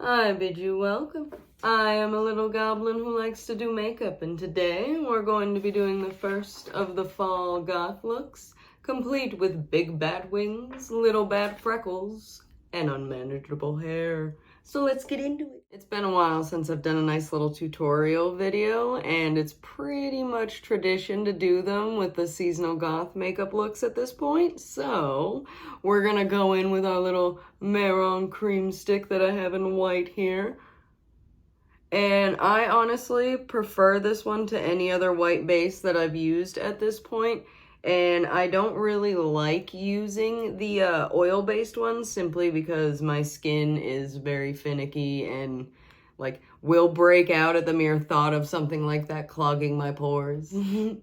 I bid you welcome. I am a little goblin who likes to do makeup, and today we're going to be doing the first of the Fall Goth looks, complete with big bad wings, little bad freckles, and unmanageable hair. So let's get into it. It's been a while since I've done a nice little tutorial video, and it's pretty much tradition to do them with the seasonal goth makeup looks at this point. So we're gonna go in with our little marron cream stick that I have in white here. And I honestly prefer this one to any other white base that I've used at this point. And I don't really like using the oil-based ones simply because my skin is very finicky and like will break out at the mere thought of something like that clogging my pores. And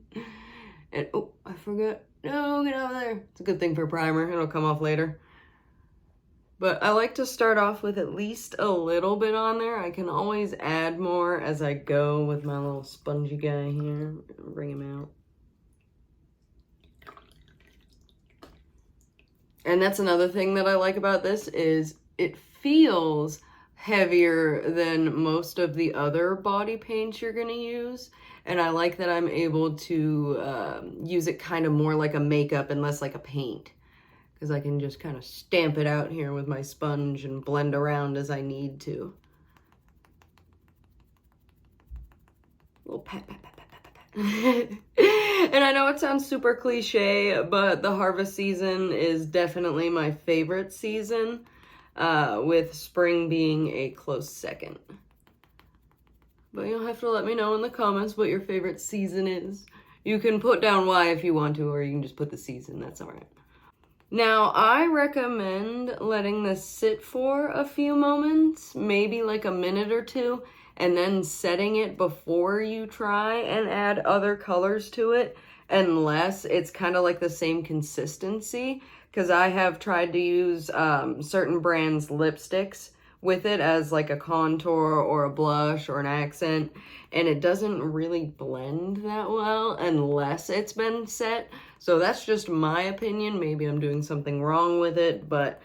oh, I forgot. No, get over there. It's a good thing for primer. It'll come off later. But I like to start off with at least a little bit on there. I can always add more as I go with my little spongy guy here. Bring him out. And that's another thing that I like about this is it feels heavier than most of the other body paints you're gonna use. And I like that I'm able to use it kind of more like a makeup and less like a paint. Because I can just kind of stamp it out here with my sponge and blend around as I need to. A little pat, pat, pat, pat, pat, pat, pat. And I know it sounds super cliche, but the harvest season is definitely my favorite season, with spring being a close second. But you'll have to let me know in the comments what your favorite season is. You can put down why if you want to, or you can just put the season, that's all right. Now, I recommend letting this sit for a few moments, maybe like a minute or two, and then setting it before you try and add other colors to it, unless it's kind of like the same consistency, because I have tried to use certain brands' lipsticks with it as like a contour or a blush or an accent, and it doesn't really blend that well unless it's been set. So that's just my opinion. Maybe I'm doing something wrong with it, but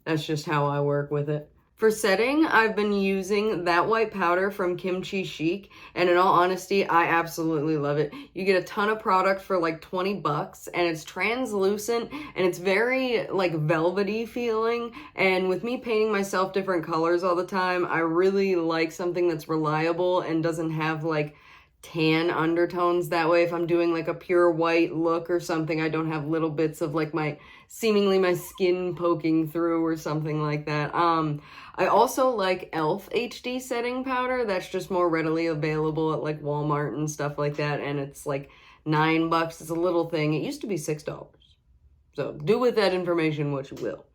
that's just how I work with it. For setting, I've been using that white powder from Kimchi Chic, and in all honesty, I absolutely love it. You get a ton of product for like 20 bucks, and it's translucent, and it's very like velvety feeling, and with me painting myself different colors all the time, I really like something that's reliable and doesn't have like tan undertones. That way, if I'm doing like a pure white look or something, I don't have little bits of like seemingly my skin poking through or something like that. I also like e.l.f. HD setting powder. That's just more readily available at like Walmart and stuff like that, and it's like $9. It's a little thing. It used to be $6. So do with that information what you will.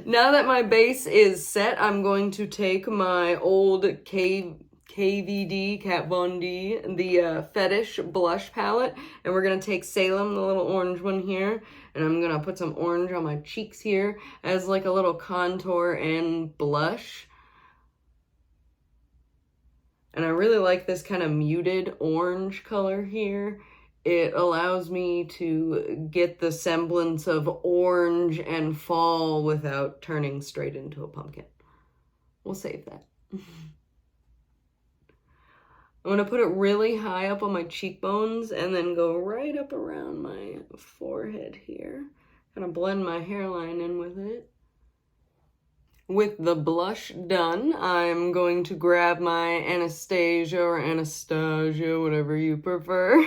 Now that my base is set, I'm going to take my old KVD, Kat Von D, the Fetish blush palette, and we're going to take Salem, the little orange one here, and I'm going to put some orange on my cheeks here as like a little contour and blush. And I really like this kind of muted orange color here. It allows me to get the semblance of orange and fall without turning straight into a pumpkin. We'll save that. I'm going to put it really high up on my cheekbones and then go right up around my forehead here. Kind of blend my hairline in with it. With the blush done, I'm going to grab my Anastasia or Anastasia, whatever you prefer,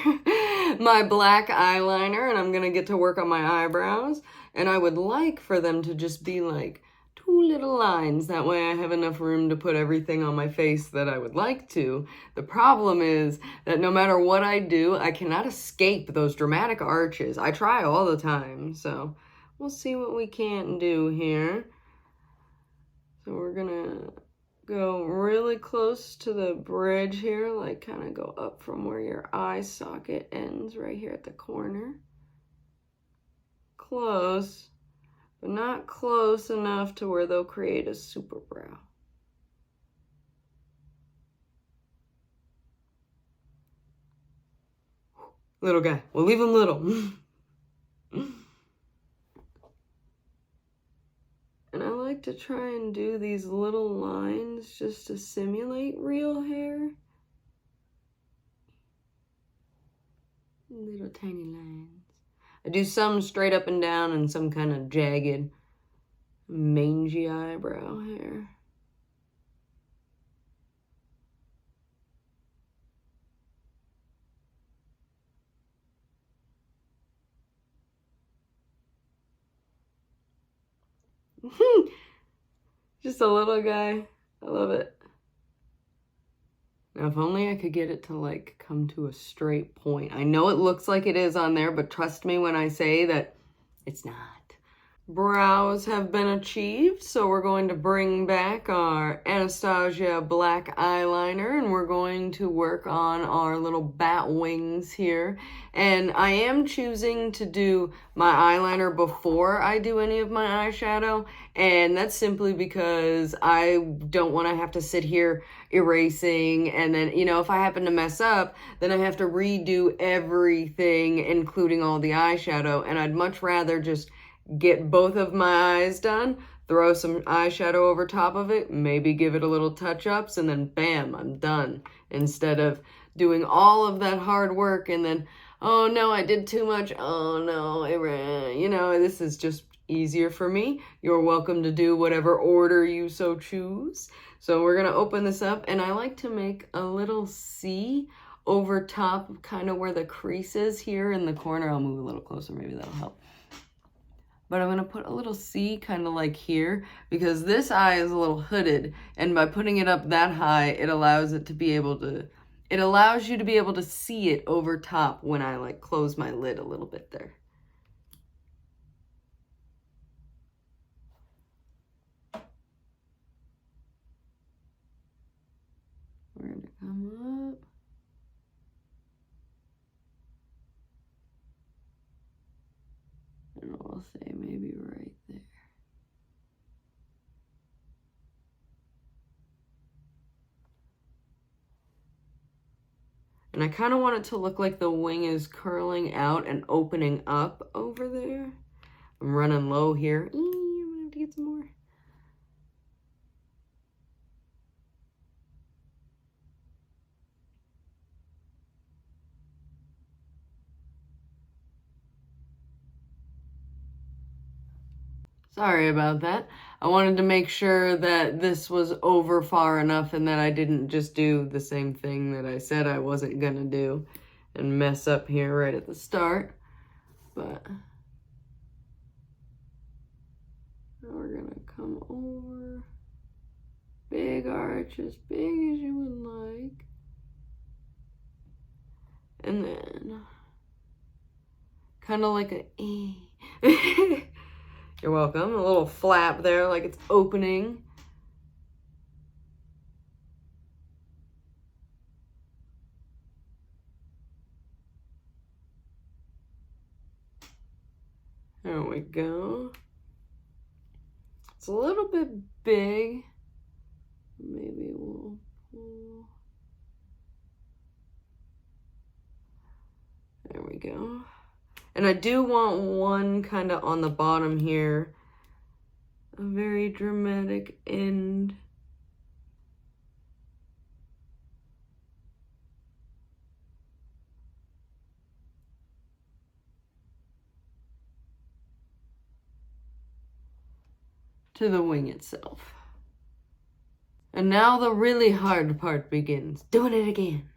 my black eyeliner, and I'm going to get to work on my eyebrows. And I would like for them to just be like 2 little lines. That way I have enough room to put everything on my face that I would like to. The problem is that no matter what I do, I cannot escape those dramatic arches. I try all the time, so we'll see what we can do here. So we're gonna go really close to the bridge here, like kind of go up from where your eye socket ends right here at the corner. Close. But not close enough to where they'll create a super brow. Little guy. We'll leave him little. And I like like to try and do these little lines just to simulate real hair. Little tiny lines. I do some straight up and down and some kind of jagged, mangy eyebrow hair. Just a little guy. I love it. Now, if only I could get it to, like, come to a straight point. I know it looks like it is on there, but trust me when I say that it's not. Brows have been achieved, so we're going to bring back our Anastasia black eyeliner, and we're going to work on our little bat wings here. And I am choosing to do my eyeliner before I do any of my eyeshadow, and that's simply because I don't want to have to sit here erasing, and then, you know, if I happen to mess up, then I have to redo everything, including all the eyeshadow, and I'd much rather just get both of my eyes done, throw some eyeshadow over top of it, maybe give it a little touch-ups, and then bam, I'm done. Instead of doing all of that hard work and then, oh no, I did too much, oh no, you know, this is just easier for me. You're welcome to do whatever order you so choose. So we're gonna open this up, and I like to make a little C over top, kind of where the crease is here in the corner. I'll move a little closer, maybe that'll help. But I'm going to put a little C kind of like here, because this eye is a little hooded, and by putting it up that high, it allows it to be able to, it allows you to be able to see it over top when I like close my lid a little bit there. We're going to come up. And I'll say maybe right there. And I kind of want it to look like the wing is curling out and opening up over there. I'm running low here. I'm gonna have to get some more. Sorry about that. I wanted to make sure that this was over far enough and that I didn't just do the same thing that I said I wasn't gonna do and mess up here right at the start. But now we're gonna come over. Big arch, as big as you would like. And then kind of like a E. You're welcome. A little flap there, like it's opening. There we go. It's a little bit big. Maybe we'll pull. There we go. And I do want one kind of on the bottom here, a very dramatic end. To the wing itself. And now the really hard part begins. Doing it again.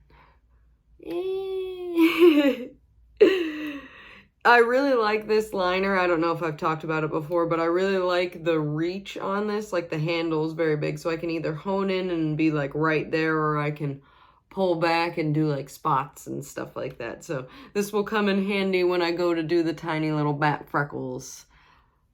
I really like this liner. I don't know if I've talked about it before, but I really like the reach on this. Like the handle is very big, so I can either hone in and be like right there, or I can pull back and do like spots and stuff like that. So this will come in handy when I go to do the tiny little bat freckles.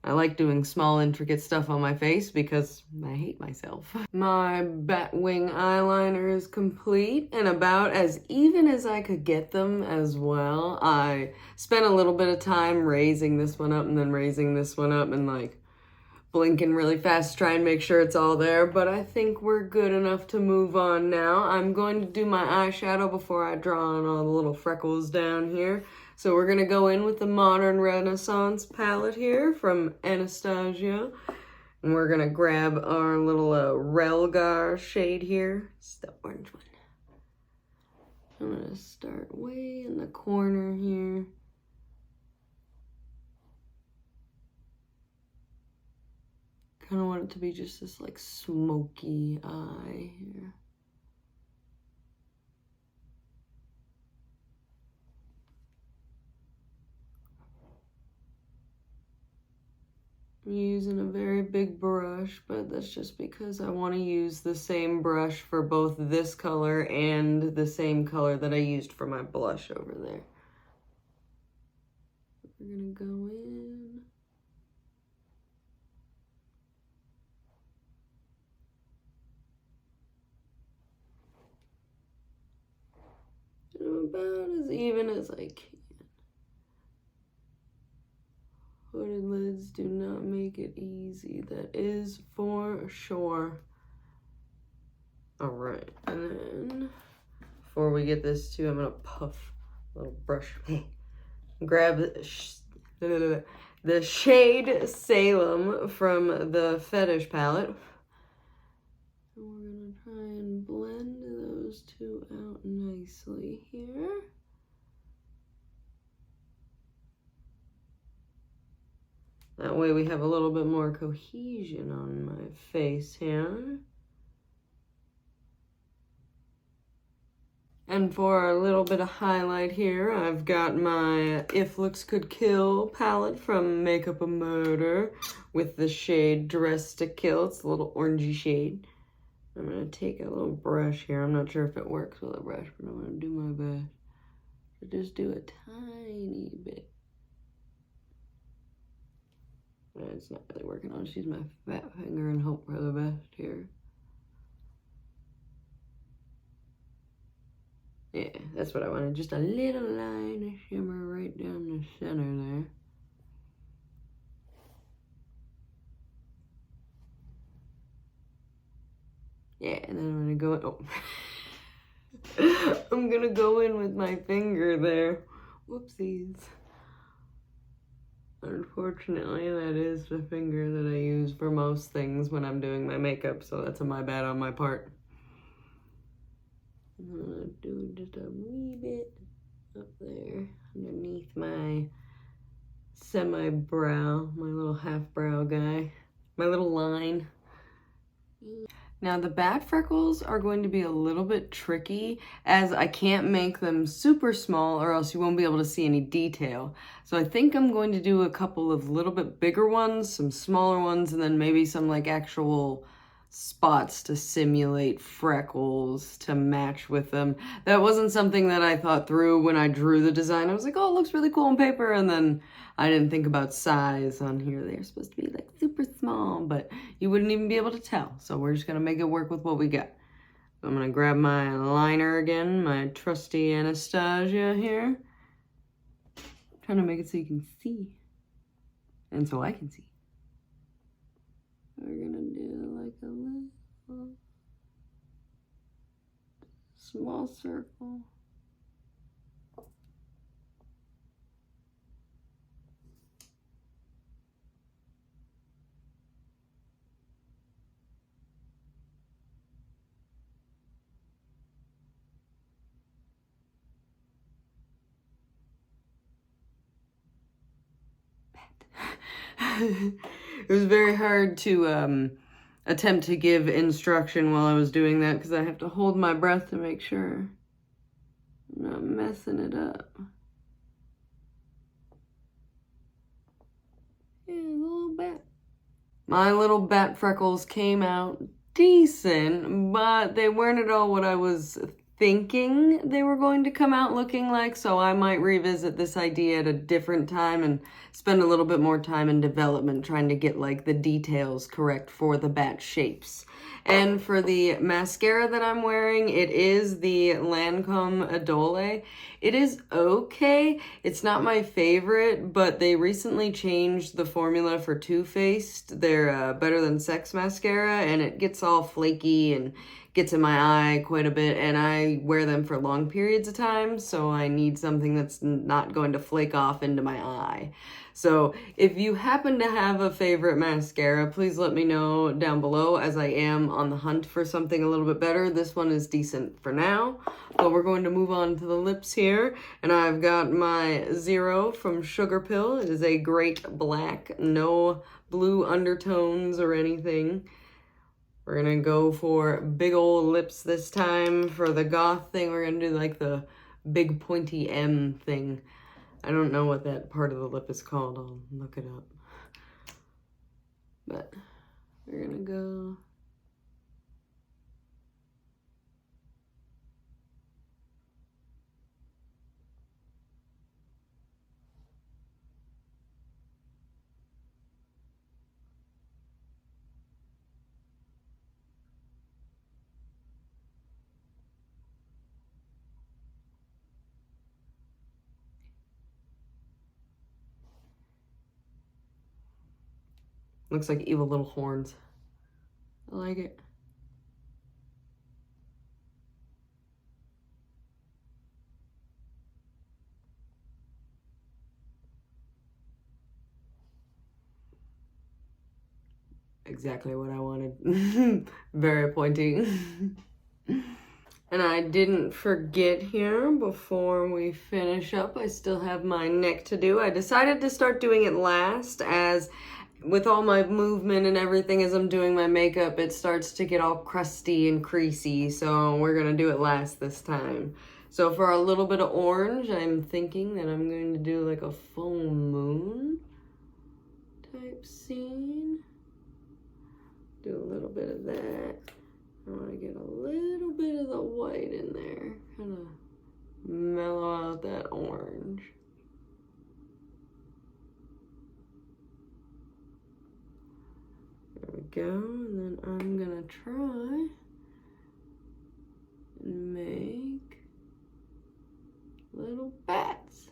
I like doing small, intricate stuff on my face because I hate myself. My bat wing eyeliner is complete and about as even as I could get them as well. I spent a little bit of time raising this one up and then raising this one up and like blinking really fast to try and make sure it's all there, but I think we're good enough to move on now. I'm going to do my eyeshadow before I draw on all the little freckles down here. So we're gonna go in with the Modern Renaissance palette here from Anastasia. And we're gonna grab our little Realgar shade here. It's the orange one. I'm gonna start way in the corner here. Kind of want it to be just this like smoky eye here. I'm using a very big brush, but that's just because I want to use the same brush for both this color and the same color that I used for my blush over there. We're gonna go in. And I'm about as even as I can. Hooded lids do not make it easy, that is for sure. All right, and then before we get this too, I'm gonna puff a little brush. Grab the shade Salem from the Fetish palette. And we're gonna try and blend those two out nicely here. That way we have a little bit more cohesion on my face here. And for a little bit of highlight here, I've got my If Looks Could Kill palette from Makeup a Murder with the shade Dress to Kill. It's a little orangey shade. I'm going to take a little brush here. I'm not sure if it works with a brush, but I'm going to do my best to just do a tiny bit. It's not really working. I'll just use my fat finger and hope for the best here. Yeah, that's what I wanted. Just a little line of shimmer right down the center there. Yeah, and then I'm gonna go in, oh. I'm gonna go in with my finger there. Whoopsies. Unfortunately, that is the finger that I use for most things when I'm doing my makeup, so that's my bad on my part. I'm gonna do just a wee bit up there underneath my semi-brow, my little half-brow guy, my little line. Now the bat freckles are going to be a little bit tricky as I can't make them super small or else you won't be able to see any detail. So I think I'm going to do a couple of little bit bigger ones, some smaller ones, and then maybe some like actual spots to simulate freckles to match with them. That wasn't something that I thought through when I drew the design. I was like, oh, it looks really cool on paper, and then I didn't think about size on here. They're supposed to be like super small, but you wouldn't even be able to tell. So we're just gonna make it work with what we got. So I'm gonna grab my liner again, my trusty Anastasia here. I'm trying to make it so you can see, and so I can see. We're gonna do like a little small circle. It was very hard to attempt to give instruction while I was doing that because I have to hold my breath to make sure I'm not messing it up. Yeah, a little bat. My little bat freckles came out decent, but they weren't at all what I was thinking they were going to come out looking like, so I might revisit this idea at a different time and spend a little bit more time in development trying to get like the details correct for the bat shapes. And for the mascara that I'm wearing, it is the Lancôme Idole. It is okay. It's not my favorite, but they recently changed the formula for Too Faced, their Better Than Sex mascara, and it gets all flaky and gets in my eye quite a bit, and I wear them for long periods of time, so I need something that's not going to flake off into my eye. So if you happen to have a favorite mascara, please let me know down below, as I am on the hunt for something a little bit better. This one is decent for now, but we're going to move on to the lips here, and I've got my Zero from Sugar Pill. It is a great black, no blue undertones or anything. We're gonna go for big old lips this time. For the goth thing, we're gonna do like the big pointy M thing. I don't know what that part of the lip is called. I'll look it up. But we're gonna go. Looks like evil little horns. I like it. Exactly what I wanted. Very pointy. And I didn't forget here, before we finish up, I still have my neck to do. I decided to start doing it last, as with all my movement and everything as I'm doing my makeup, it starts to get all crusty and creasy, so we're gonna do it last this time. So for a little bit of orange, I'm thinking that I'm going to do like a full moon type scene. Do a little bit of that. I want to get a little bit of the white in there, kind of mellow out that orange. There we go, and then I'm gonna try and make little bats.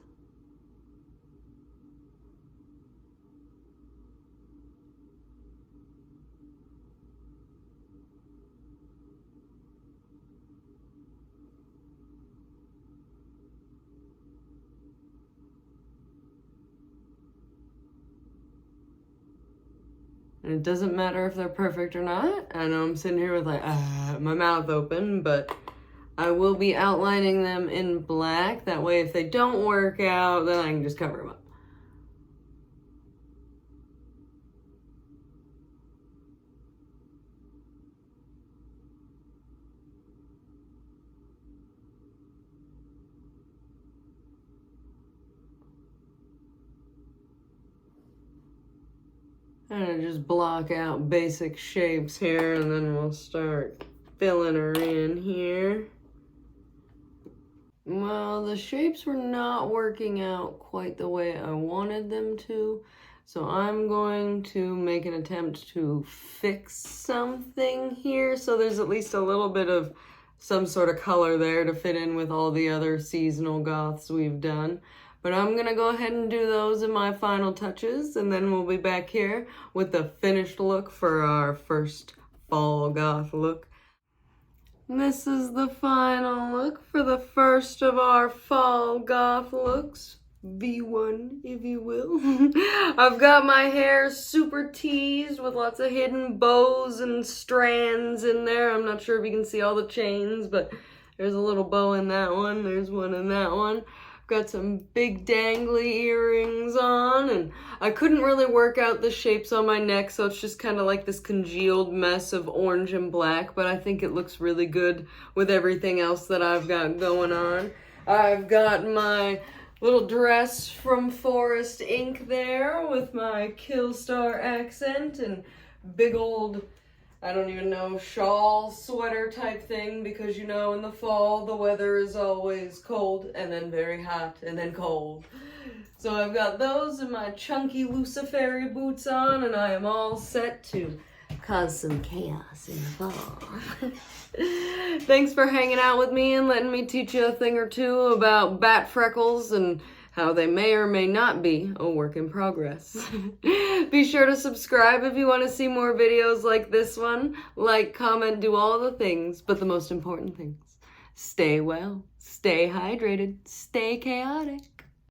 And it doesn't matter if they're perfect or not. I know I'm sitting here with like my mouth open, but I will be outlining them in black. That way if they don't work out, then I can just cover them up. I'm gonna just block out basic shapes here, and then we'll start filling her in here. Well, the shapes were not working out quite the way I wanted them to, so I'm going to make an attempt to fix something here, so there's at least a little bit of some sort of color there to fit in with all the other seasonal goths we've done. But I'm gonna go ahead and do those in my final touches, and then we'll be back here with the finished look for our first fall goth look. This is the final look for the first of our fall goth looks. V1, if you will. I've got my hair super teased with lots of hidden bows and strands in there. I'm not sure if you can see all the chains, but there's a little bow in that one. There's one in that one. Got some big dangly earrings on, and I couldn't really work out the shapes on my neck, so it's just kind of like this congealed mess of orange and black, but I think it looks really good with everything else that I've got going on. I've got my little dress from Forest Ink there with my Killstar accent and big old, I don't even know, shawl, sweater type thing, because you know in the fall the weather is always cold and then very hot and then cold. So I've got those and my chunky Lucifairy boots on, and I am all set to cause some chaos in the fall. Thanks for hanging out with me and letting me teach you a thing or two about bat freckles and how they may or may not be a work in progress. Be sure to subscribe if you want to see more videos like this one. Like, comment, do all the things, but the most important things. Stay well, stay hydrated, stay chaotic.